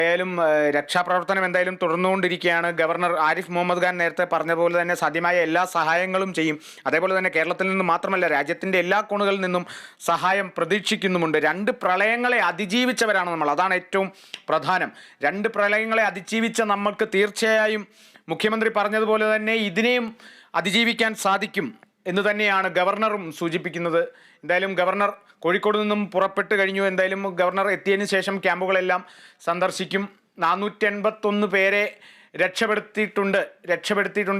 എന്തായാലും രക്ഷാപ്രവർത്തനം എന്തായാലും തുടർന്നുകൊണ്ടിരിക്കുകയാണ്. ഗവർണർ ആരിഫ് മുഹമ്മദ് ഖാൻ നേരത്തെ പറഞ്ഞതുപോലെ തന്നെ സാധ്യമായ എല്ലാ സഹായങ്ങളും ചെയ്യും. അതേപോലെ തന്നെ കേരളത്തിൽ നിന്ന് മാത്രമല്ല രാജ്യത്തിൻ്റെ എല്ലാ കോണുകളിൽ നിന്നും സഹായം പ്രതീക്ഷിക്കുന്നുമുണ്ട്. 2 പ്രളയങ്ങളെ അതിജീവിച്ചവരാണ് നമ്മൾ, അതാണ് ഏറ്റവും പ്രധാനം. 2 പ്രളയങ്ങളെ അതിജീവിച്ച നമ്മൾക്ക് തീർച്ചയായും മുഖ്യമന്ത്രി പറഞ്ഞതുപോലെ തന്നെ ഇതിനെയും അതിജീവിക്കാൻ സാധിക്കും എന്ന് തന്നെയാണ് ഗവർണറും സൂചിപ്പിക്കുന്നത്. എന്തായാലും ഗവർണർ കോഴിക്കോട് നിന്നും പുറപ്പെട്ട് കഴിഞ്ഞു. എന്തായാലും ഗവർണർ എത്തിയതിന് ശേഷം ക്യാമ്പുകളെല്ലാം സന്ദർശിക്കും. 481 പേരെ രക്ഷപ്പെടുത്തിയിട്ടുണ്ട്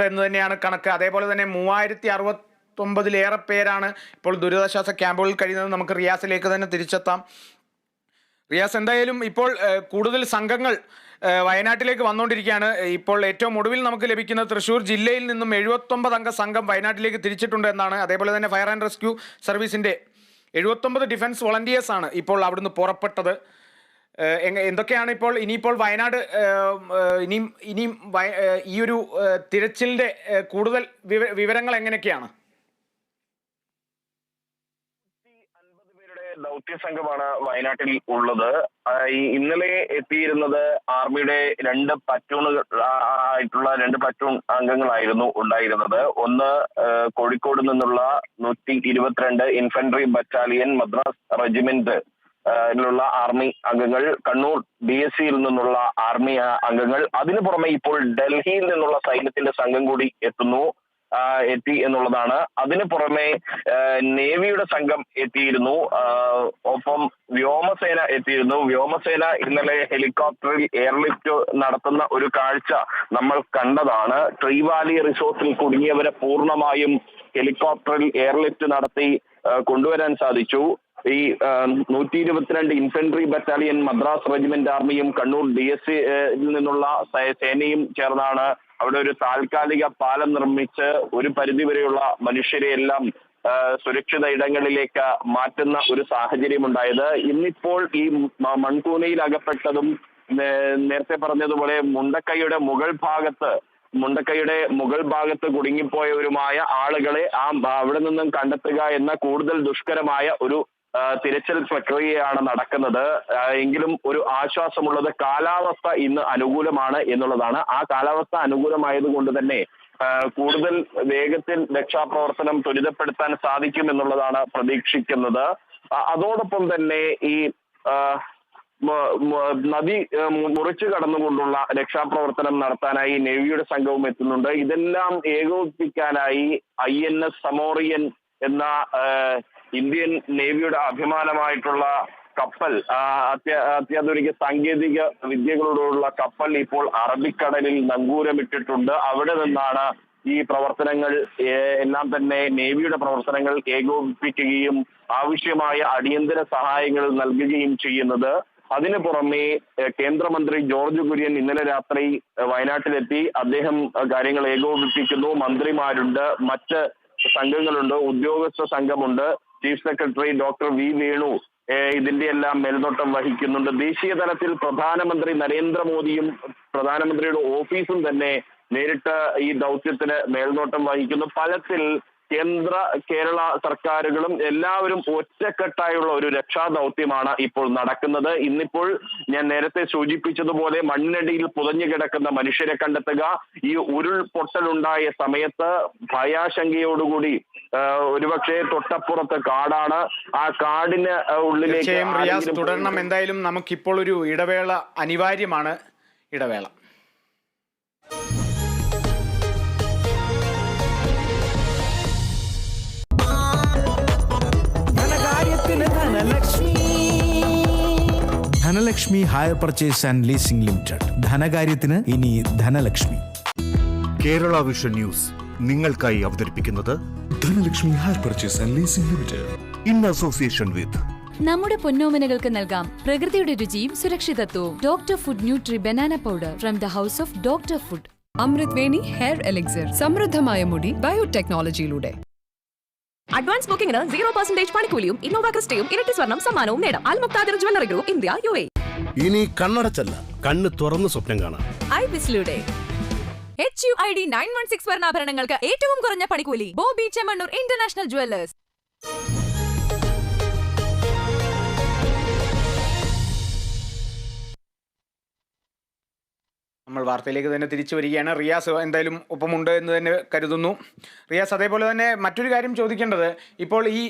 എന്ന് തന്നെയാണ് കണക്ക്. അതേപോലെ തന്നെ 3069-ലേറെ പേരാണ് ഇപ്പോൾ ദുരിതാശ്വാസ ക്യാമ്പുകളിൽ കഴിയുന്നത്. നമുക്ക് റിയാസിലേക്ക് തന്നെ തിരിച്ചെത്താം. റിയാസ്, എന്തായാലും ഇപ്പോൾ കൂടുതൽ സംഘങ്ങൾ വയനാട്ടിലേക്ക് വന്നുകൊണ്ടിരിക്കുകയാണ്. ഇപ്പോൾ ഏറ്റവും ഒടുവിൽ നമുക്ക് ലഭിക്കുന്ന തൃശ്ശൂർ ജില്ലയിൽ നിന്നും 79 അംഗ സംഘം വയനാട്ടിലേക്ക് തിരിച്ചിട്ടുണ്ട് എന്നാണ്. അതേപോലെ തന്നെ ഫയർ ആൻഡ് റെസ്ക്യൂ സർവീസിൻ്റെ 79 ഡിഫൻസ് വോളണ്ടിയേഴ്സാണ് ഇപ്പോൾ അവിടുന്ന് പുറപ്പെട്ടത്. എന്തൊക്കെയാണ് ഇപ്പോൾ ഇനിയിപ്പോൾ വയനാട് ഇനിയും ഈ ഒരു തിരച്ചിലിൻ്റെ കൂടുതൽ വിവരങ്ങൾ എങ്ങനെയൊക്കെയാണ്? ദൗത്യ സംഘമാണ് വയനാട്ടിൽ ഉള്ളത്. ഇന്നലെ എത്തിയിരുന്നത് ആർമിയുടെ 2 പ്ലാറ്റൂണുകൾ ആയിട്ടുള്ള 2 പ്ലാറ്റൂൺ അംഗങ്ങളായിരുന്നു ഉണ്ടായിരുന്നത്. ഒന്ന് കോഴിക്കോട് നിന്നുള്ള 122 ഇൻഫൻട്രി ബറ്റാലിയൻ മദ്രാസ് റെജിമെന്റ് ിലുള്ള ആർമി അംഗങ്ങൾ, കണ്ണൂർ DSCയിൽ നിന്നുള്ള ആർമി അംഗങ്ങൾ, അതിനു പുറമെ ഇപ്പോൾ ഡൽഹിയിൽ നിന്നുള്ള സൈന്യത്തിന്റെ സംഘം കൂടി എത്തി എന്നുള്ളതാണ്. അതിനു പുറമെ നേവിയുടെ സംഘം എത്തിയിരുന്നു. ഒപ്പം വ്യോമസേന എത്തിയിരുന്നു. വ്യോമസേന ഇന്നലെ ഹെലികോപ്റ്ററിൽ എയർലിഫ്റ്റ് നടത്തുന്ന ഒരു കാഴ്ച നമ്മൾ കണ്ടതാണ്. ട്രീവാലി റിസോർട്ടിൽ കുടുങ്ങിയവരെ പൂർണ്ണമായും ഹെലികോപ്റ്ററിൽ എയർലിഫ്റ്റ് നടത്തി കൊണ്ടുവരാൻ സാധിച്ചു. ഈ 122 ഇൻഫൻട്രി ബറ്റാലിയൻ മദ്രാസ് റെജിമെന്റ് ആർമിയും കണ്ണൂർ DSCയിൽ നിന്നുള്ള സേനയും ചേർന്നാണ് അവിടെ ഒരു താൽക്കാലിക പാലം നിർമ്മിച്ച് ഒരു പരിധിവരെയുള്ള മനുഷ്യരെയെല്ലാം സുരക്ഷിത ഇടങ്ങളിലേക്ക് മാറ്റുന്ന ഒരു സാഹചര്യം ഉണ്ടായത്. ഇന്നിപ്പോൾ ഈ മൺകൂനയിൽ അകപ്പെട്ടതും നേരത്തെ പറഞ്ഞതുപോലെ മുണ്ടക്കൈയുടെ മുകൾ ഭാഗത്ത് കുടുങ്ങിപ്പോയവരുമായ ആളുകളെ അവിടെ നിന്നും കണ്ടെത്തുക എന്ന കൂടുതൽ ദുഷ്കരമായ ഒരു തിരച്ചിൽ പ്രക്രിയയാണ് നടക്കുന്നത്. എങ്കിലും ഒരു ആശ്വാസമുള്ളത് കാലാവസ്ഥ ഇന്ന് അനുകൂലമാണ് എന്നുള്ളതാണ്. ആ കാലാവസ്ഥ അനുകൂലമായത് കൊണ്ട് തന്നെ കൂടുതൽ വേഗത്തിൽ രക്ഷാപ്രവർത്തനം ത്വരിതപ്പെടുത്താൻ സാധിക്കും എന്നുള്ളതാണ് പ്രതീക്ഷിക്കുന്നത്. അതോടൊപ്പം തന്നെ ഈ നദി മുറിച്ചു കടന്നുകൊണ്ടുള്ള രക്ഷാപ്രവർത്തനം നടത്താനായി നേവിയുടെ സംഘവും എത്തുന്നുണ്ട്. ഇതെല്ലാം ഏകോപിപ്പിക്കാനായി INS സമോറിയൻ എന്ന ഇന്ത്യൻ നേവിയുടെ അഭിമാനമായിട്ടുള്ള കപ്പൽ, അത്യാധുനിക സാങ്കേതിക വിദ്യകളോടുള്ള കപ്പൽ ഇപ്പോൾ അറബിക്കടലിൽ നങ്കൂരമിട്ടിട്ടുണ്ട്. അവിടെ നിന്നാണ് ഈ പ്രവർത്തനങ്ങൾ എല്ലാം തന്നെ നേവിയുടെ പ്രവർത്തനങ്ങൾ ഏകോപിപ്പിക്കുകയും ആവശ്യമായ അടിയന്തര സഹായങ്ങൾ നൽകുകയും ചെയ്യുന്നത്. അതിനു പുറമെ കേന്ദ്രമന്ത്രി ജോർജ് കുര്യൻ ഇന്നലെ രാത്രി വയനാട്ടിലെത്തി. അദ്ദേഹം കാര്യങ്ങൾ ഏകോപിപ്പിക്കുന്നു. മന്ത്രിമാരുണ്ട്, മറ്റ് സംഘങ്ങളുണ്ട്, ഉദ്യോഗസ്ഥ സംഘമുണ്ട്. Chief secretary doctor V Venu ഇതിന്റെ എല്ലാം മേൽനോട്ടം വഹിക്കുന്നുണ്ട്. ദേശീയ തലത്തിൽ പ്രധാനമന്ത്രി നരേന്ദ്രമോദിയും പ്രധാനമന്ത്രിയുടെ ഓഫീസും തന്നെ നേരിട്ട് ഈ ദൗത്യത്തിന് മേൽനോട്ടം വഹിക്കുന്നു. ഫലത്തിൽ കേന്ദ്ര കേരള സർക്കാരുകളും എല്ലാവരും ഒറ്റക്കെട്ടായുള്ള ഒരു രക്ഷാദൗത്യമാണ് ഇപ്പോൾ നടക്കുന്നത്. ഇന്നിപ്പോൾ ഞാൻ നേരത്തെ സൂചിപ്പിച്ചതുപോലെ മണ്ണിനടിയിൽ പുതഞ്ഞു കിടക്കുന്ന മനുഷ്യരെ കണ്ടെത്തുക. ഈ ഉരുൾപൊട്ടലുണ്ടായ സമയത്ത് ഭയാശങ്കയോടുകൂടി ഒരുപക്ഷെ തൊട്ടപ്പുറത്ത് കാടാണ്. ആ കാടിന് ഉള്ളിലേക്ക് റിയാസ് തുടരണം. എന്തായാലും നമുക്കിപ്പോൾ ഒരു ഇടവേള അനിവാര്യമാണ്. ഇടവേള. Dhanalakshmi hire purchase and leasing limited. ധനകാര്യത്തിന് ഇനി ധനലക്ഷ്മി. കേരള വിഷൻ ന്യൂസ് നിങ്ങൾക്കായി അവതരിപ്പിക്കുന്നത് Dhanalakshmi hire purchase and leasing limited in association with. നമ്മുടെ പൊന്നോമനകൾക്ക് നൽകാം പ്രകൃതിയുടെ രുചിയും സുരക്ഷിതത്വവും. Doctor food nutri banana powder from the house of doctor food. Amrit Veni hair elixir, സമൃദ്ധമായ മുടി ബയോടെക്നോളജിയിലൂടെ. അഡ്വാൻസ് ബുക്കിംഗിന് 0% പണിക്കൂലിയും ഇന്നോവ ക്രിസ്റ്റയും ഇരട്ടി സ്വർണം സമ്മാനവും നേടാം. അൽ Muqtadir jewellery group, India, UAE. ഇനി കണ്ണടച്ചല്ല, കണ്ണ് തുറന്ന് സ്വപ്നം കാണാം. ഐബിസിലൂടെ HUID 916 സ്വർണ്ണാഭരണങ്ങൾക്ക് ഏറ്റവും കുറഞ്ഞ പണിക്കൂലി. Bobby Chemmanur international jewellers. നമ്മൾ വാർത്തയിലേക്ക് തന്നെ തിരിച്ചു വരികയാണ്. റിയാസ് എന്തായാലും ഒപ്പമുണ്ട് എന്ന് തന്നെ കരുതുന്നു. റിയാസ്, അതേപോലെ തന്നെ മറ്റൊരു കാര്യം ചോദിക്കേണ്ടത്, ഇപ്പോൾ ഈ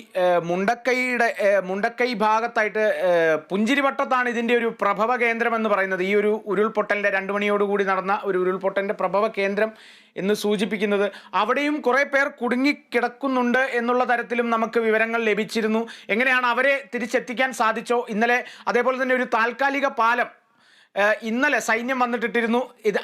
മുണ്ടക്കൈ ഭാഗത്തായിട്ട് പുഞ്ചിരിവട്ടത്താണ് ഇതിൻ്റെ ഒരു പ്രഭവ കേന്ദ്രം എന്ന് പറയുന്നത്. ഈ ഒരു ഉരുൾപൊട്ടലിൻ്റെ 2 മണിയോടുകൂടി നടന്ന ഒരു ഉരുൾപൊട്ടലിൻ്റെ പ്രഭവ കേന്ദ്രം എന്ന് സൂചിപ്പിക്കുന്നത്. അവിടെയും കുറേ പേർ കുടുങ്ങിക്കിടക്കുന്നുണ്ട് എന്നുള്ള തരത്തിലും നമുക്ക് വിവരങ്ങൾ ലഭിച്ചിരുന്നു. എങ്ങനെയാണ് അവരെ തിരിച്ചെത്തിക്കാൻ സാധിച്ചോ? ഇന്നലെ അതേപോലെ തന്നെ ഒരു താൽക്കാലിക പാലം ഇന്നലെ സൈന്യം വന്നിട്ടിട്ടിരുന്നു.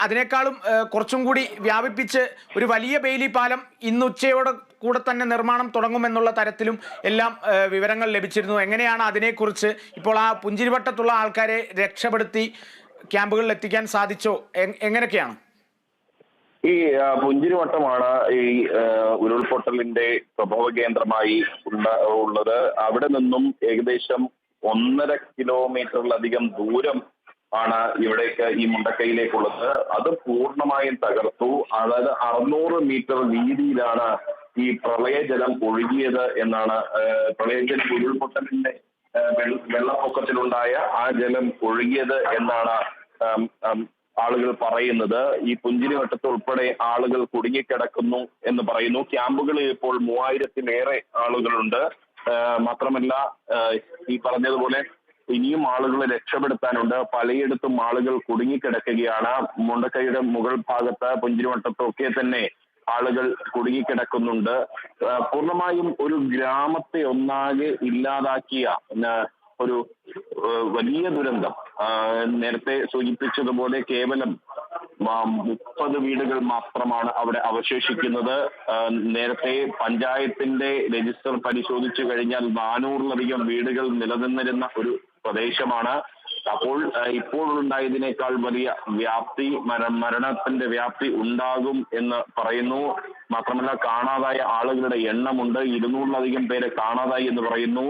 അതിനേക്കാളും കുറച്ചും കൂടി വ്യാപിപ്പിച്ച് ഒരു വലിയ ബെയിലി പാലം ഇന്ന് ഉച്ചയോടെ കൂടെ തന്നെ നിർമ്മാണം തുടങ്ങുമെന്നുള്ള തരത്തിലും എല്ലാം വിവരങ്ങൾ ലഭിച്ചിരുന്നു. എങ്ങനെയാണ് അതിനെക്കുറിച്ച് ഇപ്പോൾ ആ പുഞ്ചിരിവട്ടത്തുള്ള ആൾക്കാരെ രക്ഷപ്പെടുത്തി ക്യാമ്പുകളിൽ എത്തിക്കാൻ സാധിച്ചോ? എങ്ങനെയൊക്കെയാണ്? ഈ പുഞ്ചിരിവട്ടമാണ് ഈ ഉരുൾപൊട്ടലിന്റെ പ്രഭവ കേന്ദ്രമായി ഉള്ളത്. അവിടെ നിന്നും ഏകദേശം 1.5 കിലോമീറ്ററിലധികം ദൂരം ആണ് ഇവിടേക്ക് ഈ മുണ്ടക്കൈയിലേക്കുള്ളത്. അത് പൂർണ്ണമായും തകർത്തു. അതായത് 600 മീറ്റർ വീതിയിലാണ് ഈ പ്രളയജലം ഒഴുകിയത് എന്നാണ് പ്രളയജലം ഉരുൾപൊട്ടലിന്റെ വെള്ളപ്പൊക്കത്തിലുണ്ടായ ആ ജലം ഒഴുകിയത് എന്നാണ് ആളുകൾ പറയുന്നത്. ഈ പുഞ്ചിരിവട്ടത്ത് ഉൾപ്പെടെ ആളുകൾ കുടുങ്ങിക്കിടക്കുന്നു എന്ന് പറയുന്നു. ക്യാമ്പുകളിൽ ഇപ്പോൾ 3000-ലേറെ ആളുകളുണ്ട്. മാത്രമല്ല ഈ പറഞ്ഞതുപോലെ ഇനിയും ആളുകളെ രക്ഷപ്പെടുത്താനുണ്ട്. പലയിടത്തും ആളുകൾ കുടുങ്ങിക്കിടക്കുകയാണ്. മുണ്ടക്കൈയുടെ മുകൾ ഭാഗത്ത് പുഞ്ചിരിവട്ടത്തൊക്കെ തന്നെ ആളുകൾ കുടുങ്ങിക്കിടക്കുന്നുണ്ട്. പൂർണ്ണമായും ഒരു ഗ്രാമത്തെ ഒന്നാകെ ഇല്ലാതാക്കിയ ഒരു വലിയ ദുരന്തം. നേരത്തെ സൂചിപ്പിച്ചതുപോലെ കേവലം 30 വീടുകൾ മാത്രമാണ് അവിടെ അവശേഷിക്കുന്നത്. നേരത്തെ പഞ്ചായത്തിന്റെ രജിസ്റ്റർ പരിശോധിച്ചു കഴിഞ്ഞാൽ 400-ലധികം വീടുകൾ നിലനിന്നിരുന്ന ഒരു പ്രദേശമാണ്. അപ്പോൾ ഇപ്പോഴുണ്ടായതിനേക്കാൾ വലിയ വ്യാപ്തി, മരണത്തിന്റെ വ്യാപ്തി ഉണ്ടാകും എന്ന് പറയുന്നു. മാത്രമല്ല കാണാതായ ആളുകളുടെ എണ്ണമുണ്ട്. 200-ലധികം പേരെ കാണാതായി എന്ന് പറയുന്നു.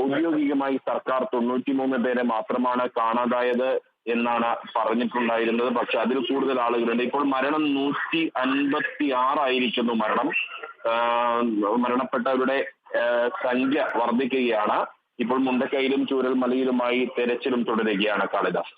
ഔദ്യോഗികമായി സർക്കാർ 93 പേരെ മാത്രമാണ് കാണാതായത് എന്നാണ് പറഞ്ഞിട്ടുണ്ടായിരുന്നത്. പക്ഷെ അതിൽ കൂടുതൽ ആളുകളുണ്ട്. ഇപ്പോൾ മരണം 156 ആയിരിക്കുന്നു. മരണപ്പെട്ടവരുടെ സംഖ്യ വർദ്ധിക്കുകയാണ്. ഇപ്പോൾ മുണ്ടക്കൈയിലും ചൂരൽമലയിലുമായി തെരച്ചിലും തുടരുകയാണ്. കാളിദാസ്.